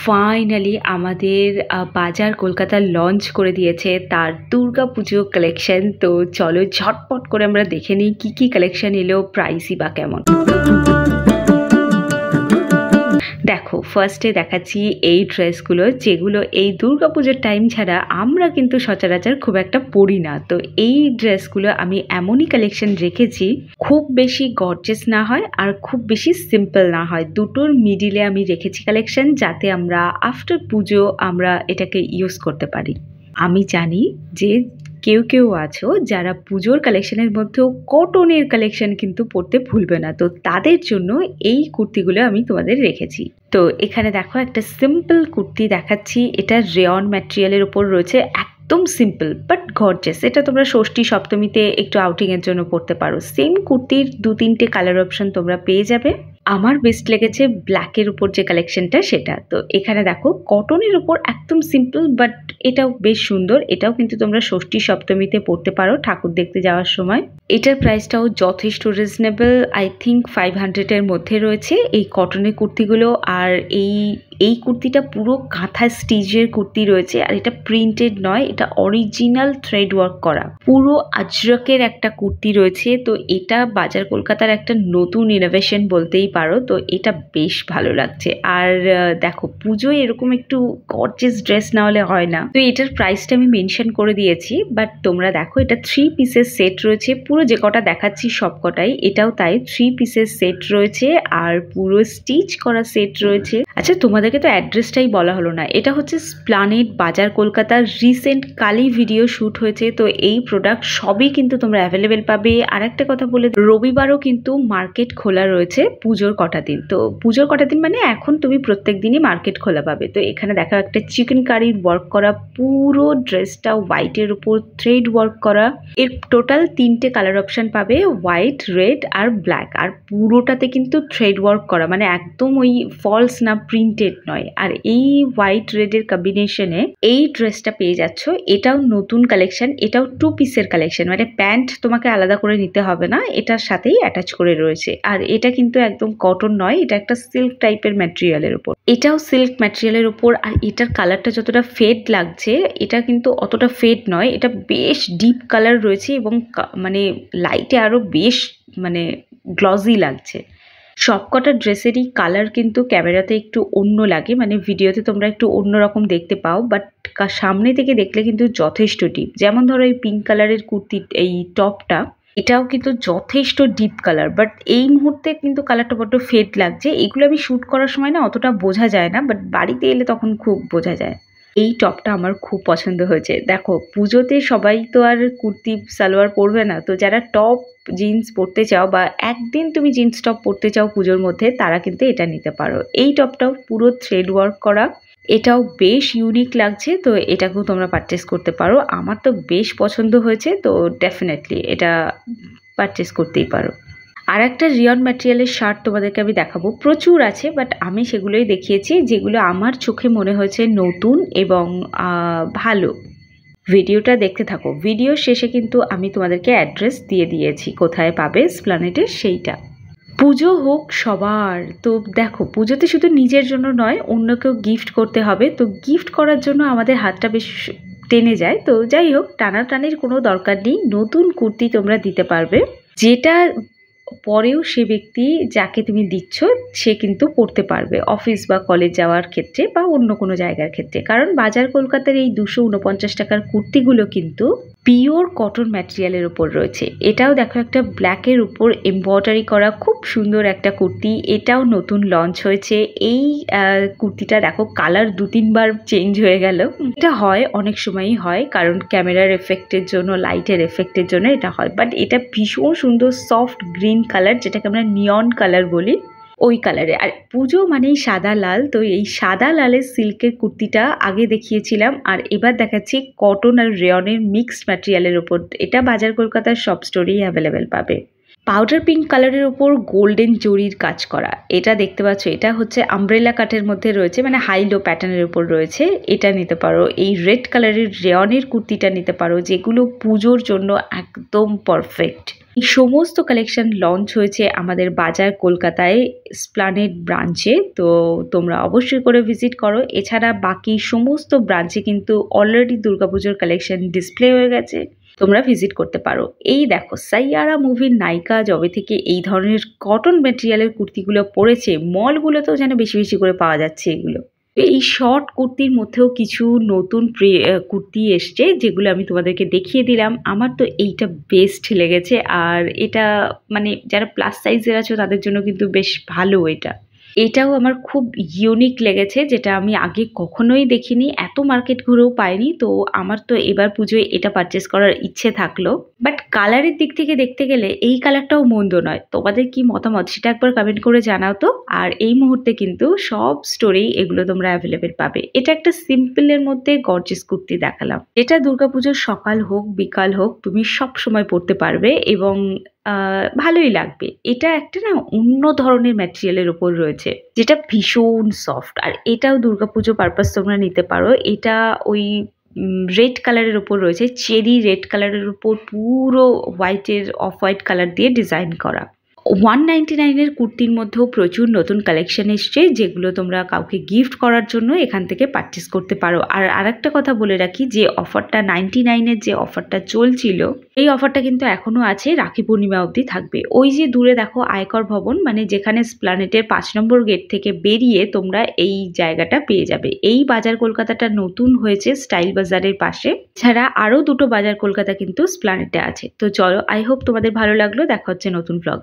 Finally আমাদের বাজার Kolkata launch করে দিয়েছে তার দুর্গাপুজো কালেকশন। তো চলো ঝটপট করে আমরা দেখে নিই কি কি কালেকশন এলো, প্রাইসই বা কেমন। দেখো, ফার্স্টে দেখাচ্ছি এই ড্রেসগুলো, যেগুলো এই দুর্গাপুজোর টাইম ছাড়া আমরা কিন্তু সচরাচর খুব একটা পরি না। তো এই ড্রেসগুলো আমি এমনই কালেকশন রেখেছি, খুব বেশি গর্জিয়াস না হয় আর খুব বেশি সিম্পল না হয়, দুটোর মিডিলে আমি রেখেছি কালেকশন, যাতে আমরা আফটার পুজো আমরা এটাকে ইউজ করতে পারি। আমি জানি যে কেউ আছো যারা পুজোর কালেকশনের মধ্যেও কটনের কালেকশন কিন্তু পরতে ভুলবে না, তো তাদের জন্য এই কুর্তিগুলো আমি তোমাদের রেখেছি। তো এখানে দেখো একটা সিম্পল কুর্তি দেখাচ্ছি, এটা রেয়ন ম্যাটেরিয়ালের উপর রয়েছে, একদম সিম্পল বাট গর্জিয়াস। এটা তোমরা ষষ্ঠী সপ্তমীতে একটু আউটিংয়ের জন্য পরতে পারো। সেম কুর্তির 2-3টে কালার অপশন তোমরা পেয়ে যাবে। আমার বেস্ট লেগেছে ব্ল্যাকের উপর যে কালেকশনটা সেটা। তো এখানে দেখো কটনের উপর একদম সিম্পল বাট এটাও বেশ সুন্দর। এটাও কিন্তু তোমরা ষষ্ঠী সপ্তমীতে পরতে পারো ঠাকুর দেখতে যাওয়ার সময়। এটার প্রাইসটাও যথেষ্ট রিজনেবল, আই থিঙ্ক 500-এর মধ্যে রয়েছে এই কটনের কুর্তিগুলো। আর এই কুর্তিটা পুরো কাঁথা স্টিচের কুর্তি রয়েছে, আর এটা প্রিন্টেড নয়, এটা অরিজিনাল থ্রেড ওয়ার্ক করা পুরো আজরকের একটা কুর্তি রয়েছে। তো এটা বাজার কলকাতার একটা নতুন ইনোভেশন বলতেই পারো। তো এটা বেশ ভালো লাগছে। আর দেখো, পুজোয় এরকম একটু গর্জিয়াস ড্রেস না হলে হয় না। তো এটার প্রাইসটা আমি মেনশন করে দিয়েছি, বাট তোমরা দেখো এটা 3 পিসের সেট রয়েছে। পুরো যে কটা দেখাচ্ছি সব কটাই, এটাও তাই 3 পিসের সেট রয়েছে আর পুরো স্টিচ করা সেট রয়েছে। আচ্ছা, তোমাদেরকে তো অ্যাড্রেসটাই বলা হলো না। এটা হচ্ছে স্প্লানেড বাজার কলকাতার। রিসেন্ট কালই ভিডিও শ্যুট হয়েছে। তো এই প্রোডাক্ট সবই কিন্তু তোমরা অ্যাভেলেবেল পাবে। আর একটা কথা বলে, রবিবারও কিন্তু মার্কেট খোলা রয়েছে পুজোর কটা দিন। তো পুজোর কটা দিন মানে এখন তুমি প্রত্যেক দিনই মার্কেট খোলা পাবে। তো এখানে দেখো একটা চিকেন কারির ওয়ার্ক করা, পুরো ড্রেসটা হোয়াইটের উপর থ্রেড ওয়ার্ক করা। এর টোটাল 3টে কালার অপশন পাবে, হোয়াইট, রেড আর ব্ল্যাক। আর পুরোটাতে কিন্তু থ্রেড ওয়ার্ক করা, মানে একদম ওই ফলস না, প্রিন্টেড নয়। আর এই হোয়াইট রেডের কম্বিনেশনে এই ড্রেসটা পেয়ে যাচ্ছ। এটাও নতুন কালেকশন, এটাও 2 পিসের কালেকশন, মানে প্যান্ট তোমাকে আলাদা করে নিতে হবে না, এটার সাথেই অ্যাটাচ করে রয়েছে। আর এটা কিন্তু একদম কটন নয়, এটা একটা সিল্ক টাইপের ম্যাটেরিয়ালের উপর। এটাও সিল্ক ম্যাটেরিয়ালের উপর। আর এটার কালারটা যতটা ফেড লাগছে, এটা কিন্তু অতটা ফেড নয়, এটা বেশ ডিপ কালার রয়েছে এবং মানে লাইটে আরো বেশ মানে গ্লজি লাগছে। সবকটা ড্রেসেরই কালার কিন্তু ক্যামেরাতে একটু অন্য লাগে, মানে ভিডিওতে তোমরা একটু অন্যরকম দেখতে পাও, বাট সামনে থেকে দেখলে কিন্তু যথেষ্ট ডিপ। যেমন ধরো এই পিঙ্ক কালারের কুর্তি, এই টপটা, এটাও কিন্তু যথেষ্ট ডিপ কালার, বাট এই মুহূর্তে কিন্তু কালারটা বড্ড ফেড লাগছে। এগুলো আমি শ্যুট করার সময় না অতটা বোঝা যায় না, বাট বাড়িতে এলে তখন খুব বোঝা যায়। এই টপটা আমার খুব পছন্দ হয়েছে। দেখো, পুজোতে সবাই তো আর কুর্তি সালোয়ার পরবে না, তো যারা টপ জিন্স পরতে চাও বা একদিন তুমি জিন্স টপ পরতে চাও পুজোর মধ্যে, তারা কিন্তু এটা নিতে পারো। এই টপটাও পুরো থ্রেড ওয়ার্ক করা, এটাও বেশ ইউনিক লাগছে। তো এটাকেও তোমরা পারচেস করতে পারো। আমার তো বেশ পছন্দ হয়েছে, তো ডেফিনেটলি এটা পারচেস করতেই পারো। আর একটা রিয়ন ম্যাটেরিয়ালের শার্ট তোমাদেরকে আমি দেখাবো, প্রচুর আছে বাট আমি সেগুলোই দেখিয়েছি যেগুলো আমার চোখে মনে হয়েছে নতুন এবং ভালো। ভিডিওটা দেখতে থাকো, ভিডিও শেষে কিন্তু আমি তোমাদেরকে অ্যাড্রেস দিয়ে দিয়েছি কোথায় পাবে স্প্লানেডের, সেইটা। পুজো হোক সবার। তো দেখো, পুজোতে শুধু নিজের জন্য নয়, অন্যকেও গিফট করতে হবে। তো গিফট করার জন্য আমাদের হাতটা বেশ টেনে যায়। তো যাই হোক, টানাটানির কোনো দরকার নেই, নতুন কুর্তি তোমরা দিতে পারবে, যেটা পরেও সে ব্যক্তি যাকে তুমি দিচ্ছ সে কিন্তু পরতে পারবে অফিস বা কলেজ যাওয়ার ক্ষেত্রে বা অন্য কোনো জায়গার ক্ষেত্রে। কারণ বাজার কলকাতার এই 249 টাকার কুর্তিগুলো কিন্তু পিওর কটন ম্যাটেরিয়ালের উপর রয়েছে। এটাও দেখো একটা ব্ল্যাকের উপর এমব্রয়ডারি করা খুব সুন্দর একটা কুর্তি, এটাও নতুন লঞ্চ হয়েছে। এই কুর্তিটা দেখো কালার 2-3 বার চেঞ্জ হয়ে গেল। এটা হয়, অনেক সময়ই হয়, কারণ ক্যামেরার এফেক্টের জন্য, লাইটের এফেক্টের জন্য এটা হয়। বাট এটা ভীষণ সুন্দর সফট গ্রিন কালার, যেটাকে আমরা নিয়ন কালার বলি, ওই কালারে। আর পুজো মানেই সাদা লাল। তো এই সাদা লালের সিল্কের কুর্তিটা আগে দেখিয়েছিলাম, আর এবার দেখাচ্ছি কটন আর রেয়নের মিক্সড ম্যাটেরিয়ালের ওপর। এটা বাজার কলকাতার সব স্টোরেই অ্যাভেলেবেল পাবে। পাউডার পিঙ্ক কালারের ওপর গোল্ডেন জরির কাজ করা, এটা দেখতে পাচ্ছ, এটা হচ্ছে আমব্রেলা কাটের মধ্যে রয়েছে, মানে হাই লো প্যাটার্নের উপর রয়েছে। এটা নিতে পারো। এই রেড কালারের রেয়নের কুর্তিটা নিতে পারো, যেগুলো পুজোর জন্য একদম পারফেক্ট। এই সমস্ত কালেকশন লঞ্চ হয়েছে আমাদের বাজার কলকাতায় এসপ্ল্যানেড ব্রাঞ্চে। তো তোমরা অবশ্যই করে ভিজিট করো। এছাড়া বাকি সমস্ত ব্রাঞ্চে কিন্তু অলরেডি দুর্গাপুজোর কালেকশন ডিসপ্লে হয়ে গেছে, তোমরা ভিজিট করতে পারো। এই দেখো, সাইয়ারা মুভির নায়িকা যবে থেকে এই ধরনের কটন ম্যাটেরিয়ালের কুর্তিগুলো পরেছে, মলগুলোতেও যেন বেশি বেশি করে পাওয়া যাচ্ছে এগুলো। এই শর্ট কুর্তির মধ্যেও কিছু নতুন কুর্তি এসছে, যেগুলো আমি তোমাদেরকে দেখিয়ে দিলাম। আমার তো এইটা বেস্ট লেগেছে, আর এটা মানে যারা প্লাস সাইজের আছে তাদের জন্য কিন্তু বেশ ভালো। এটাও আমার খুব ইউনিক লেগেছে, যেটা আমি আগে কখনোই দেখিনি, এত মার্কেট ঘুরেও পাইনি। তো আমার তো এবার পুজোয় এটা পারচেস করার ইচ্ছে থাকলো। বাট কালারের দিক থেকে দেখতে গেলে এই কালারটাও মন্দ নয়। তোমাদের কি মতামত সেটা একবার কমেন্ট করে জানাও তো। আর এই মুহূর্তে কিন্তু সব স্টোরেই এগুলো তোমরা অ্যাভেলেবেল পাবে। এটা একটা সিম্পলের মধ্যে গর্জিয়াস কুর্তি দেখালাম, এটা দুর্গাপুজোর সকাল হোক বিকাল হোক তুমি সব সময় পরতে পারবে এবং ভালোই লাগবে। এটা একটা না অন্য ধরনের ম্যাটেরিয়ালের উপর রয়েছে, যেটা ভীষণ সফট। আর এটাও দুর্গাপুজো পারপাস তোমরা নিতে পারো। এটা ওই রেড কালারের উপর রয়েছে, চেরি রেড কালারের উপর পুরো হোয়াইটের অফ হোয়াইট কালার দিয়ে ডিজাইন করা। 199-এর কুর্তির মধ্যেও প্রচুর নতুন কালেকশন এসছে, যেগুলো তোমরা কাউকে গিফট করার জন্য এখান থেকে পারচেস করতে পারো। আর আরেকটা কথা বলে রাখি, যে অফারটা 99-এর যে অফারটা চলছিল, এই অফারটা কিন্তু এখনো আছে, রাখি পূর্ণিমা অবধি থাকবে। ওই যে দূরে দেখো আয়কর ভবন, মানে যেখানে এসপ্ল্যানেডের 5 নম্বর গেট থেকে বেরিয়ে তোমরা এই জায়গাটা পেয়ে যাবে। এই বাজার কলকাতাটা নতুন হয়েছে স্টাইল বাজারের পাশে, ছাড়া আরো দুটো বাজার কলকাতা কিন্তু এসপ্ল্যানেডে আছে। তো চলো, আই হোপ তোমাদের ভালো লাগলো। দেখা হচ্ছে নতুন ব্লগে।